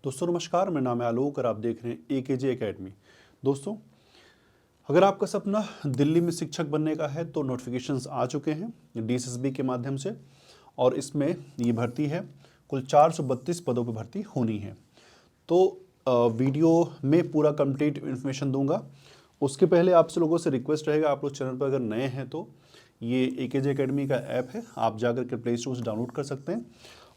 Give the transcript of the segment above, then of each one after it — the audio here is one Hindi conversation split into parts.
दोस्तों नमस्कार, मेरा नाम है आलोक और आप देख रहे हैं AKJ एकेडमी। दोस्तों, अगर आपका सपना दिल्ली में शिक्षक बनने का है तो नोटिफिकेशंस आ चुके हैं DSSB के माध्यम से और इसमें ये भर्ती है। कुल 432 पदों पर भर्ती होनी है। तो वीडियो में पूरा कंप्लीट इन्फॉर्मेशन दूंगा। उसके पहले आपसे लोगों से रिक्वेस्ट रहेगा, आप लोग चैनल पर अगर नए हैं तो ये AKJ एकेडमी का ऐप है, आप जाकर के प्ले स्टोर से डाउनलोड कर सकते हैं।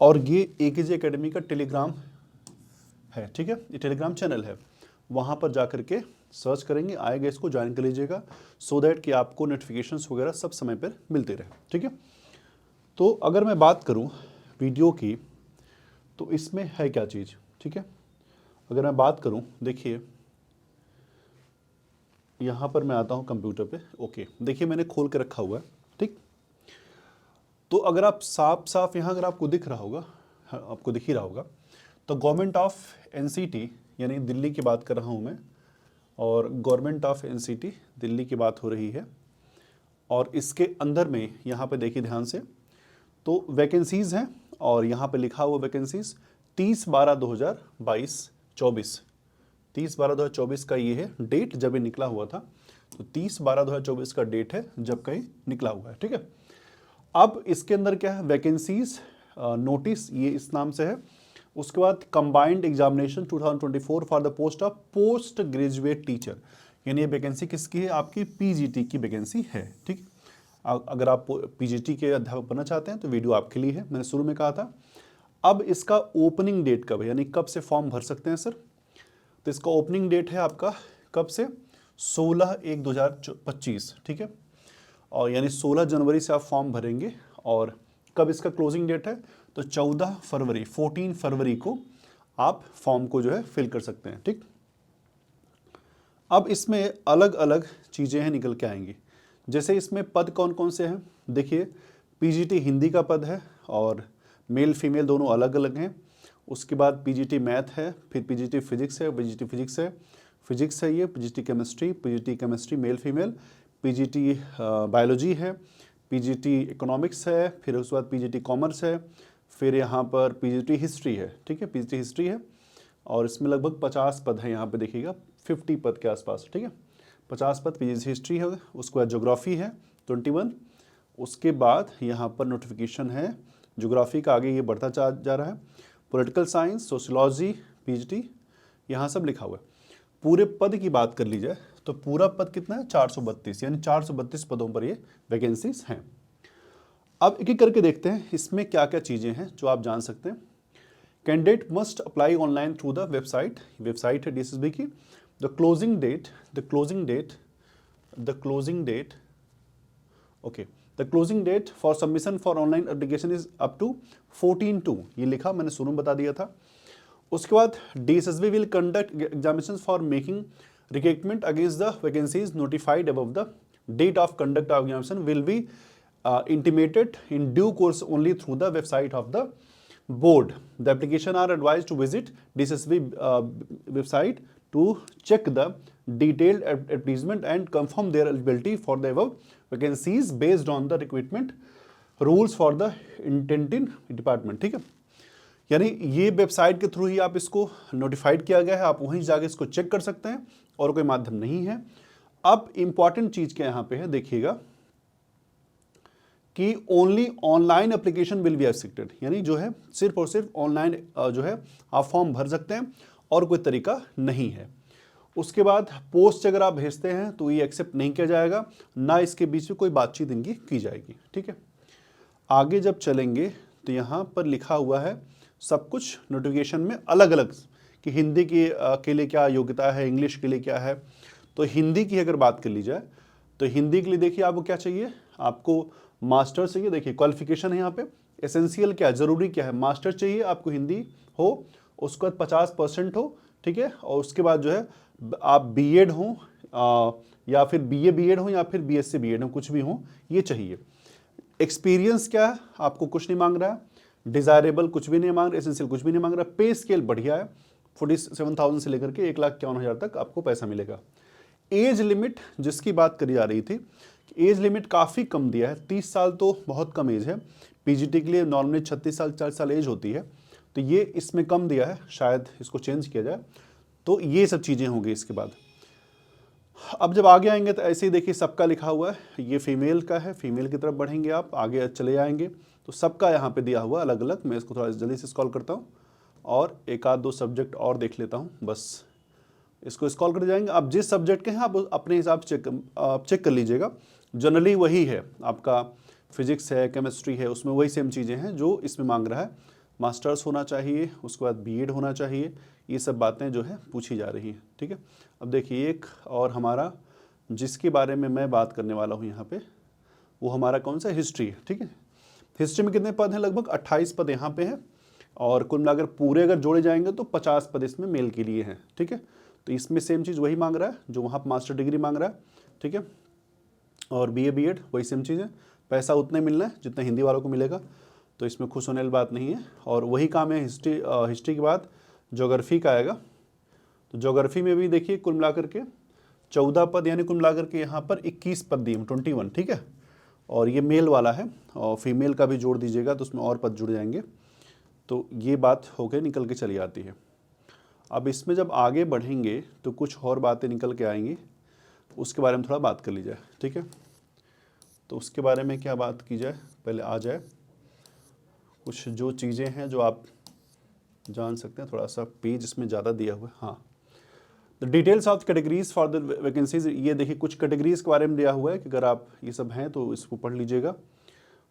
और ये AKJ एकेडमी का टेलीग्राम है, ठीक है, ये टेलीग्राम चैनल है, वहाँ पर जाकर के सर्च करेंगे, आएगा, इसको ज्वाइन कर लीजिएगा सो दैट कि आपको नोटिफिकेशंस वगैरह सब समय पर मिलते रहे, ठीक है। तो अगर मैं बात करूँ वीडियो की तो इसमें है क्या चीज़, ठीक है। अगर मैं बात करूँ, देखिए यहाँ पर मैं आता हूँ कंप्यूटर पे, ओके, देखिए मैंने खोल के रखा हुआ है, ठीक। तो अगर आप साफ साफ यहाँ अगर आपको दिख रहा होगा, आपको दिख ही रहा होगा, तो गवर्नमेंट ऑफ NCT यानी दिल्ली की बात कर रहा हूँ मैं, और गवर्नमेंट ऑफ NCT दिल्ली की बात हो रही है। और इसके अंदर में यहाँ पे देखिए ध्यान से, तो वैकेंसीज़ हैं और यहाँ पे लिखा हुआ वैकेंसीज़ 30/12/2022 24 30/12/2024 का ये है डेट जब ये निकला हुआ था। तो 30/12/2024 का डेट है जब का ये निकला हुआ है, ठीक है। अब इसके अंदर क्या है, वैकेंसीज नोटिस ये इस नाम से है। उसके बाद combined examination 2024 for the post of post graduate teacher, यानी ये वैकेंसी किसकी है, आपकी PGT की वैकेंसी है, ठीक। अगर आप PGT के अध्यापक बनना चाहते हैं तो वीडियो आपके लिए है, मैंने शुरू में कहा था। अब इसका ओपनिंग डेट कब है, यानी कब से फॉर्म भर सकते हैं सर, तो इसका ओपनिंग डेट है आपका कब से, 16/1/2025, ठीक है। और यानी 16 जनवरी से आप फॉर्म भरेंगे। और कब इसका क्लोजिंग डेट है, तो 14 फरवरी को आप फॉर्म को जो है फिल कर सकते हैं, ठीक। अब इसमें अलग अलग चीज़ें हैं निकल के आएंगी। जैसे इसमें पद कौन कौन से हैं, देखिए PGT हिंदी का पद है और मेल फीमेल दोनों अलग अलग हैं। उसके बाद PGT मैथ है, फिर PGT फिजिक्स है, फिजिक्स है ये, PGT chemistry male female, PGT biology है, PGT इकोनॉमिक्स है, फिर उसके बाद PGT कॉमर्स है, फिर यहाँ पर PGT हिस्ट्री है, ठीक है, PGT हिस्ट्री है। और इसमें लगभग 50 पद हैं, यहाँ पे देखिएगा 50 पद के आसपास, ठीक है, 50 पद PGT हिस्ट्री है। उसके बाद ज्योग्राफी है 21। उसके बाद यहाँ पर नोटिफिकेशन है ज्योग्राफी का, आगे ये बढ़ता जा रहा है, पॉलिटिकल साइंस, सोशियोलॉजी, PGT, यहाँ सब लिखा हुआ है। पूरे पद की बात कर ली जाए तो पूरा पद कितना है, 432, यानी 432 पदों पर ये वैकेंसीज हैं। अब एक एक करके देखते हैं इसमें क्या क्या चीज़ें हैं जो आप जान सकते हैं। Candidate must apply online through the website है DSSB की। The closing date for submission for online application is up to 14/2, ये लिखा मैंने शुरू में बता दिया था। उसके बाद DSSB will conduct examination for making recruitment against the vacancies notified above the date of conduct of examination will be intimated in due course only through the website of the board. The application are advised to visit DSSB website to check the detailed advertisement and confirm their eligibility for the above vacancies based on the recruitment rules for the intended department, ठीक है। यानी ये वेबसाइट के थ्रू ही आप इसको नोटिफाइड किया गया है, आप वहीं जाके इसको चेक कर सकते हैं और कोई माध्यम नहीं है। अब इंपॉर्टेंट चीज़ क्या यहाँ पे है, देखिएगा कि only online application will be accepted, यानी जो है सिर्फ और सिर्फ ऑनलाइन जो है आप फॉर्म भर सकते हैं और कोई तरीका नहीं है। उसके बाद पोस्ट अगर आप भेजते हैं तो ये एक्सेप्ट नहीं किया जाएगा, ना इसके बीच में कोई बातचीत इनकी की जाएगी, ठीक है। आगे जब चलेंगे तो यहाँ पर लिखा हुआ है सब कुछ नोटिफिकेशन में अलग अलग, कि हिंदी के लिए क्या योग्यता है, इंग्लिश के लिए क्या है। तो हिंदी की अगर बात कर ली जाए तो हिंदी के लिए देखिए आपको क्या चाहिए, आपको मास्टर चाहिए। देखिए क्वालिफिकेशन है यहाँ पे, एसेंशियल क्या है, ज़रूरी क्या है, मास्टर चाहिए आपको हिंदी हो, उसके बाद 50% हो, ठीक है। और उसके बाद जो है आप B.Ed हो या फिर BA B.Ed हो या फिर BSc B.Ed हो, कुछ भी हो, ये चाहिए। एक्सपीरियंस क्या है, आपको कुछ नहीं मांग रहा है, डिज़ायरेबल कुछ भी नहीं मांग रहा, एसेंशियल कुछ भी नहीं मांग रहा। पे स्केल बढ़िया है, 47,000 से लेकर के 1,51,000 तक आपको पैसा मिलेगा। एज लिमिट जिसकी बात करी जा रही थी, एज लिमिट काफ़ी कम दिया है, 30 साल तो बहुत कम एज है। PGT के लिए नॉर्मली 36 साल 40 साल एज होती है, तो ये इसमें कम दिया है, शायद इसको चेंज किया जाए। तो ये सब चीज़ें होंगी इसके बाद। अब जब आगे आएंगे तो ऐसे ही देखिए सबका लिखा हुआ है, ये फीमेल का है, फीमेल की तरफ बढ़ेंगे आप आगे चले आएंगे तो सबका यहाँ पे दिया हुआ अलग अलग। मैं इसको थोड़ा जल्दी से स्क्रॉल करता हूँ और एक आध दो सब्जेक्ट और देख लेता हूँ, बस इसको स्क्रॉल कर जाएंगे। आप जिस सब्जेक्ट के हैं आप अपने हिसाब से चेक कर लीजिएगा। जनरली वही है आपका, फिजिक्स है, केमिस्ट्री है, उसमें वही सेम चीज़ें हैं जो इसमें मांग रहा है। मास्टर्स होना चाहिए, उसके बाद बीएड होना चाहिए, ये सब बातें जो है पूछी जा रही हैं, ठीक है। अब देखिए एक और हमारा जिसके बारे में मैं बात करने वाला हूँ यहाँ पे, वो हमारा कौन सा, हिस्ट्री है, ठीक है। हिस्ट्री में कितने पद हैं, लगभग 28 पद यहाँ पे हैं, और कुल मिलाकर पूरे अगर जोड़े जाएंगे तो 50 पद इसमें मेल के लिए हैं, ठीक है। तो इसमें सेम चीज़ वही मांग रहा है जो वहाँ पर मास्टर डिग्री मांग रहा है, ठीक है। और बीए बीएड वही सेम चीज़ है, पैसा उतना ही मिलना है जितना हिंदी वालों को मिलेगा, तो इसमें खुश होने वाली बात नहीं है। और वही काम है हिस्ट्री के बाद ज्योग्राफी का आएगा। तो ज्योग्राफी में भी देखिए कुल मिलाकर के 14 पद, यानी कुल मिलाकर के यहाँ पर 21 पद दिए, 21, ठीक है। और ये मेल वाला है, और फीमेल का भी जोड़ दीजिएगा तो उसमें और पद जुड़ जाएंगे। तो ये बात होकर निकल के चली आती है। अब इसमें जब आगे बढ़ेंगे तो कुछ और बातें निकल के आएंगी, उसके बारे में थोड़ा बात कर ली जाए, ठीक है। तो उसके बारे में क्या बात की जाए, पहले आ जाए कुछ जो चीज़ें हैं जो आप जान सकते हैं। थोड़ा सा पेज इसमें ज़्यादा दिया हुआ है, हाँ। The details of categories for the vacancies, ये देखिए कुछ कैटेगरीज के बारे में दिया हुआ है कि अगर आप ये सब हैं तो इसको पढ़ लीजिएगा।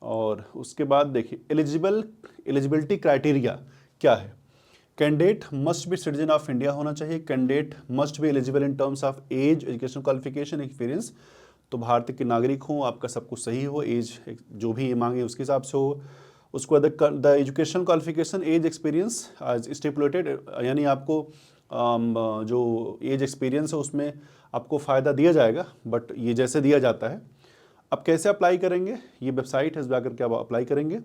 और उसके बाद देखिए एलिजिबिलिटी क्राइटेरिया क्या है। Candidate must be citizen of India होना चाहिए, candidate must be eligible in terms of age, education qualification, experience. तो भारतीय के नागरिक हो, आपका सब कुछ सही हो, एज जो भी ये मांगे उसके हिसाब से हो। उसको the education qualification, age, experience as stipulated, यानी आपको जो एज एक्सपीरियंस है उसमें आपको फ़ायदा दिया जाएगा, बट ये जैसे दिया जाता है। अब कैसे अप्लाई करेंगे, ये वेबसाइट है, इस जाकर के आप अप्लाई करेंगे।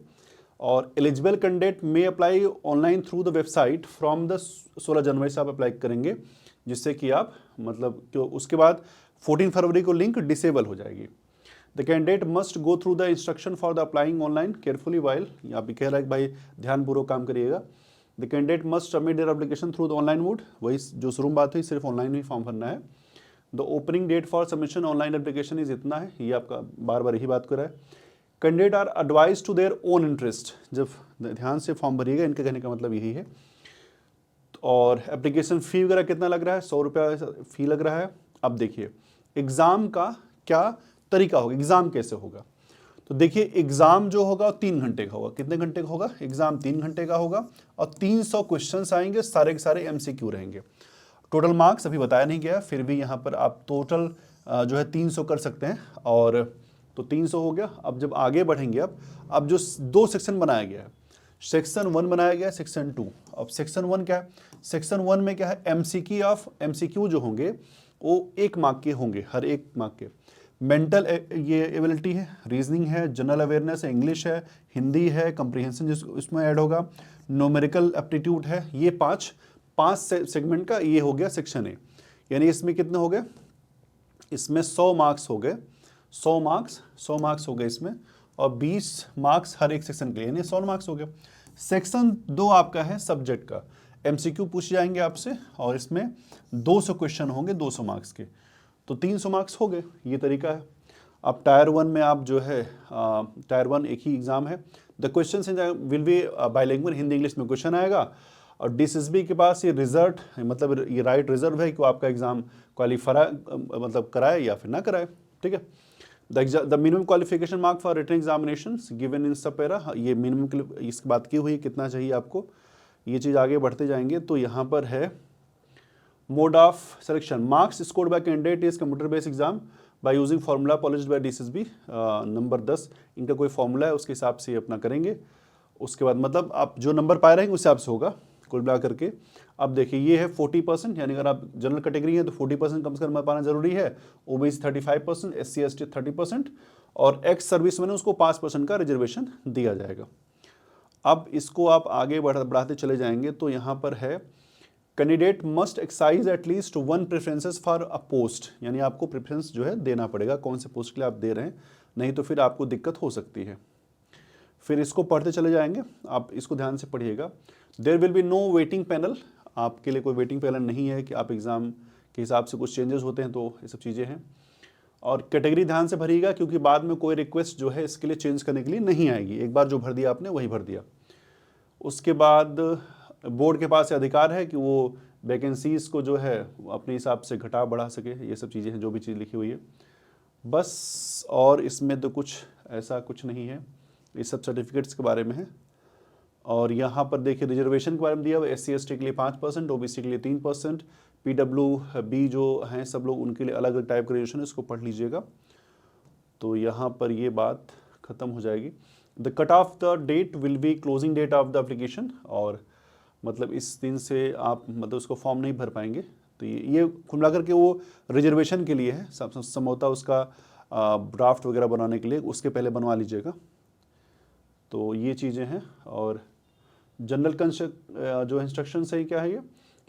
और एलिजिबल कैंडिडेट में apply online through the website from the 16 जनवरी से आप अप्लाई करेंगे, जिससे कि आप मतलब तो उसके बाद 14 फरवरी को लिंक डिसेबल हो जाएगी। The candidate must go through the instruction for the applying online carefully while, यहाँ भी कह रहा है कि भाई ध्यानपूर्वक काम करिएगा। The candidate must submit their application through the online mode, वही जो शुरू में बात हुई, सिर्फ ऑनलाइन ही फॉर्म भरना है। The opening date for submission online application is इतना है, ये आपका बार बार यही बात कर रहा है। Candidate are advise to their own interest, जब ध्यान से फॉर्म भरिएगा, इनके कहने का मतलब यही है। और एप्लीकेशन फ़ी वगैरह कितना लग रहा है, 100 रुपया फ़ी लग रहा है। अब देखिए एग्ज़ाम का क्या तरीका होगा, एग्ज़ाम कैसे होगा। तो देखिए एग्ज़ाम जो होगा 3 घंटे का होगा। कितने घंटे का होगा एग्ज़ाम, 3 घंटे का होगा, और 300 क्वेश्चन आएंगे, सारे के सारे MCQ रहेंगे। टोटल मार्क्स अभी बताया नहीं गया, फिर भी यहाँ पर आप टोटल जो है 300 कर सकते हैं, और तो 300 हो गया। अब जब आगे बढ़ेंगे अब जो 2 सेक्शन बनाया गया है, सेक्शन 1 बनाया गया है, सेक्शन 2। अब सेक्शन 1 क्या है, सेक्शन 1 में क्या है, MCQ जो होंगे वो 1 मार्क के होंगे, हर 1 मार्क के। मेंटल ये एबिलिटी है, रीजनिंग है, जनरल अवेयरनेस है, इंग्लिश है, हिंदी है, कंप्रीहेंशन जिसको इसमें ऐड होगा, न्यूमेरिकल एप्टीट्यूड है। ये पाँच सेगमेंट का ये हो गया सेक्शन ए। यानी इसमें कितने हो गए, इसमें 100 मार्क्स हो गए, 100 मार्क्स हो गए इसमें, और 20 मार्क्स हर एक सेक्शन के, यानी 100 मार्क्स हो गए। सेक्शन 2 आपका है सब्जेक्ट का, MCQ पूछ जाएंगे आपसे, और इसमें 200 क्वेश्चन होंगे 200 मार्क्स के, तो 300 मार्क्स हो गए। ये तरीका है। अब टायर 1 में आप जो है टायर 1 एक ही एग्जाम है। The question will be bilingual, Hindi English में क्वेश्चन आएगा। और DSSB के पास ये रिजर्व, मतलब ये राइट रिजर्व है कि वो आपका एग्जाम क्वालिफाई मतलब कराए या फिर ना कराए, ठीक है। The minimum qualification mark for written examination given in sub para, ये मिनिमम के लिए इसकी बात की हुई है, कितना चाहिए आपको। ये चीज़ आगे बढ़ते जाएंगे तो यहाँ पर है mode of selection, marks scored by candidate is computer based exam by using formula polished by DSSB। Number 10 इनका कोई फार्मूला है, उसके हिसाब से अपना करेंगे। उसके बाद मतलब आप जो नंबर पाए रहेंगे उस हिसाब से होगा कुल मिला करके। अब देखिए ये है 40%, यानी अगर आप जनरल कैटेगरी हैं तो 40% कम से कम पाना जरूरी है, OBC 35%, SC ST 30%, और एक्स सर्विस मैन उसको 5% का रिजर्वेशन दिया जाएगा। अब इसको आप आगे बढ़ाते चले जाएंगे तो यहाँ पर है candidate must excise at least 1 preferences for a post, यानी आपको प्रेफरेंस जो है देना पड़ेगा कौन से पोस्ट के लिए आप दे रहे हैं, नहीं तो फिर आपको दिक्कत हो सकती है। फिर इसको पढ़ते चले जाएंगे, आप इसको ध्यान से पढ़िएगा। There will be no waiting panel, आपके लिए कोई वेटिंग पैनल नहीं है कि आप एग्ज़ाम के हिसाब से कुछ चेंजेस होते हैं, तो ये सब चीज़ें हैं। और कैटेगरी ध्यान से भरिएगा क्योंकि बाद में कोई रिक्वेस्ट जो है इसके लिए चेंज करने के लिए नहीं आएगी, एक बार जो भर दिया आपने वही भर दिया। उसके बाद बोर्ड के पास अधिकार है कि वो वैकेंसीज़ को जो है अपने हिसाब से घटा बढ़ा सके, ये सब चीज़ें हैं जो भी चीज़ लिखी हुई है बस। और इसमें तो कुछ ऐसा कुछ नहीं है, ये सब सर्टिफिकेट्स के बारे में है। और यहाँ पर देखिए रिजर्वेशन के बारे में दिया हुआ, SC/ST के लिए 5%, OBC के लिए 3%, PWB जो हैं सब लोग उनके लिए अलग अलग टाइप का रिजर्वेशन है, इसको पढ़ लीजिएगा। तो यहाँ पर ये बात ख़त्म हो जाएगी। The cut off the date will be closing date of the application, और मतलब इस दिन से आप मतलब उसको फॉर्म नहीं भर पाएंगे। तो ये कुल मिलाकर के वो रिजर्वेशन के लिए है, समझौता उसका ड्राफ्ट वगैरह बनाने के लिए, उसके पहले बनवा लीजिएगा। तो ये चीज़ें हैं। और जनरल जो इंस्ट्रक्शंस है क्या है, ये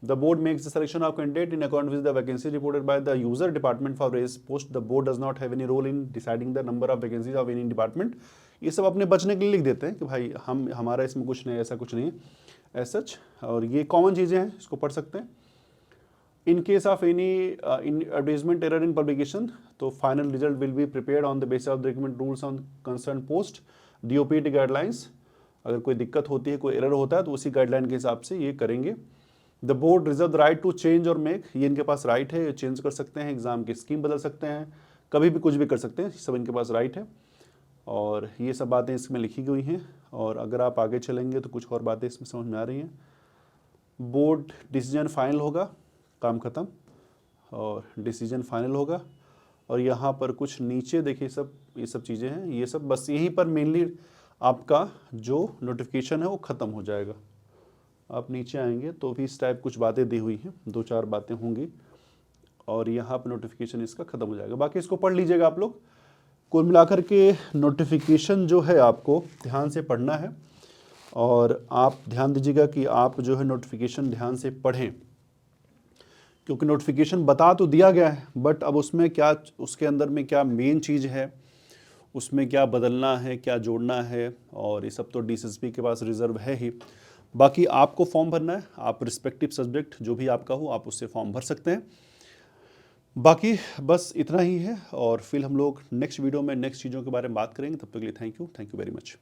the board makes the selection of candidate in according with the vacancy reported by the user department for race post. The board does not have any role in deciding the number of vacancies of any department. ये सब अपने बचने के लिए लिख देते हैं कि भाई हमारा इसमें कुछ नहीं, ऐसा कुछ नहीं है एज सच। और ये कॉमन चीज़ें हैं, इसको पढ़ सकते हैं। In case of any advertisement error in publication, तो final result will be prepared on the basis of the recommend rules on concern post DOPT guidelines. अगर कोई दिक्कत होती है, कोई एरर होता है, तो उसी गाइडलाइन के हिसाब से ये करेंगे। The board reserve the right to change और मेक, ये इनके पास राइट है, ये चेंज कर सकते हैं, एग्जाम की स्कीम बदल सकते हैं, कभी भी कुछ भी कर सकते हैं, सब इनके पास राइट है। और ये सब बातें इसमें लिखी गई हैं। और अगर आप आगे चलेंगे तो कुछ और बातें इसमें समझ में आ रही हैं। बोर्ड डिसीजन फाइनल होगा, काम ख़त्म, और डिसीजन फाइनल होगा। और यहाँ पर कुछ नीचे देखिए सब ये सब चीज़ें हैं, ये सब बस यहीं पर मेनली आपका जो नोटिफिकेशन है वो ख़त्म हो जाएगा। आप नीचे आएंगे तो भी इस टाइप कुछ बातें दी हुई हैं, 2-4 बातें होंगी, और यहाँ पर नोटिफिकेशन इसका ख़त्म हो जाएगा। बाकी इसको पढ़ लीजिएगा आप लोग। कुल मिलाकर के नोटिफिकेशन जो है आपको ध्यान से पढ़ना है, और आप ध्यान दीजिएगा कि आप जो है नोटिफिकेशन ध्यान से पढ़ें, क्योंकि नोटिफिकेशन बता तो दिया गया है, बट अब उसमें क्या, उसके अंदर में क्या मेन चीज़ है, उसमें क्या बदलना है, क्या जोड़ना है, और ये सब तो DSSP के पास रिजर्व है ही। बाकी आपको फॉर्म भरना है, आप रिस्पेक्टिव सब्जेक्ट जो भी आपका हो आप उससे फॉर्म भर सकते हैं। बाकी बस इतना ही है, और फिर हम लोग नेक्स्ट वीडियो में नेक्स्ट चीज़ों के बारे में बात करेंगे। तब तक के लिए थैंक यू वेरी मच।